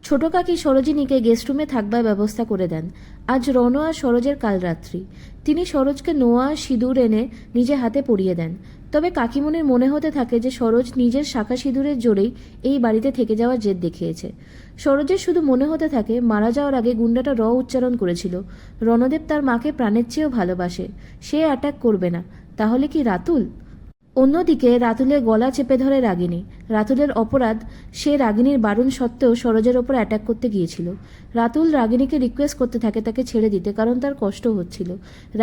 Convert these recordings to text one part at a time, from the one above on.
ছোট কাকি সরোজিনীকে গেস্টরুমে থাকবার ব্যবস্থা করে দেন। আজ রণ আর সরোজের কাল রাত্রি। তিনি সরোজকে নোয়া সিঁদুর এনে নিজে হাতে পরিয়ে দেন। তবে কাকিমণির মনে হতে থাকে যে সরোজ নিজের শাখা সিঁদুরের জোরেই এই বাড়িতে থেকে যাওয়ার জেদ দেখিয়েছে। সরোজের শুধু মনে হতে থাকে মারা যাওয়ার আগে গুন্ডাটা উচ্চারণ করেছিল, রণদেব তার মাকে প্রাণের চেয়েও ভালোবাসে, সে অ্যাটাক করবে না। তাহলে কি রাতুল? অন্যদিকে রাতুলের গলা চেপে ধরে রাগিনী। রাতুলের অপরাধ, সে রাগিনীর বারণ সত্ত্বেও সরোজের ওপর অ্যাটাক করতে গিয়েছিল। রাতুল রাগিনীকে রিকোয়েস্ট করতে থাকে তাকে ছেড়ে দিতে, কারণ তার কষ্ট হচ্ছিল।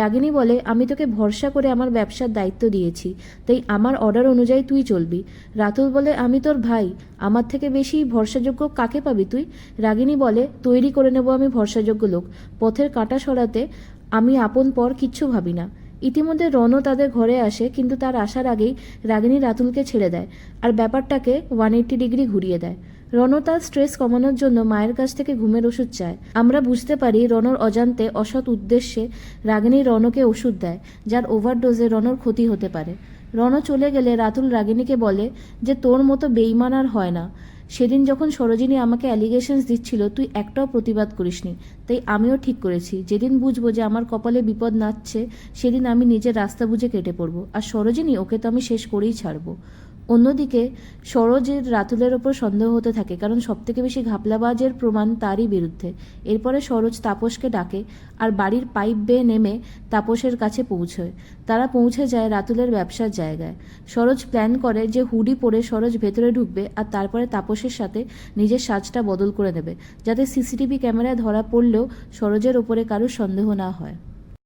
রাগিনী বলে, আমি তোকে ভরসা করে আমার ব্যবসার দায়িত্ব দিয়েছি, তাই আমার অর্ডার অনুযায়ী তুই চলবি। রাতুল বলে, আমি তোর ভাই, আমার থেকে বেশি ভরসাযোগ্য কাকে পাবি তুই? রাগিনী বলে, তৈরি করে নেব আমি ভরসাযোগ্য লোক, পথের কাঁটা সরাতে আমি আপন পর কিচ্ছু ভাবি না। ইতিমধ্যে রণও তাদের ঘরে আসে, কিন্তু তার আসার আগেই রাগিনী রাতুলকে ছেড়ে দেয় আর ব্যাপারটাকে 180 ডিগ্রি ঘুরিয়ে দেয়। রণ তার স্ট্রেস কমানোর জন্য মায়ের কাছ থেকে ঘুমের ওষুধ চায়। আমরা বুঝতে পারি রণর অজান্তে অসৎ উদ্দেশ্যে রাগিনী রণকে ওষুধ দেয়, যার ওভারডোজে রণর ক্ষতি হতে পারে। রণ চলে গেলে রাতুল রাগিনীকে বলে যে তোর মতো বেইমান আর হয় না। সেদিন যখন সরোজিনী আমাকে অ্যালিগেশনস দিচ্ছিল তুই একটাও প্রতিবাদ করিসনি, তাই আমিও ঠিক করেছি যেদিন বুঝবো যে আমার কপালে বিপদ নাচছে সেদিন আমি নিজের রাস্তা বুঝে কেটে পড়বো, আর সরোজিনী ওকে তো আমি শেষ করেই ছাড়বো। অন্যদিকে সরোজের রাতুলের ওপর সন্দেহ হতে থাকে, কারণ সবথেকে বেশি ঘাপলাবাজের প্রমাণ তারই বিরুদ্ধে। এরপরে সরোজ তাপসকে ডাকে আর বাড়ির পাইপ বেয়ে নেমে তাপসের কাছে পৌঁছয়। তারা পৌঁছে যায় রাতুলের ব্যবসার জায়গায়। সরোজ প্ল্যান করে যে হুডি পরে সরোজ ভেতরে ঢুকবে আর তারপরে তাপসের সাথে নিজের সাজটা বদল করে নেবে, যাতে সিসিটিভি ক্যামেরায় ধরা পড়লেও সরোজের ওপরে কারোর সন্দেহ না হয়।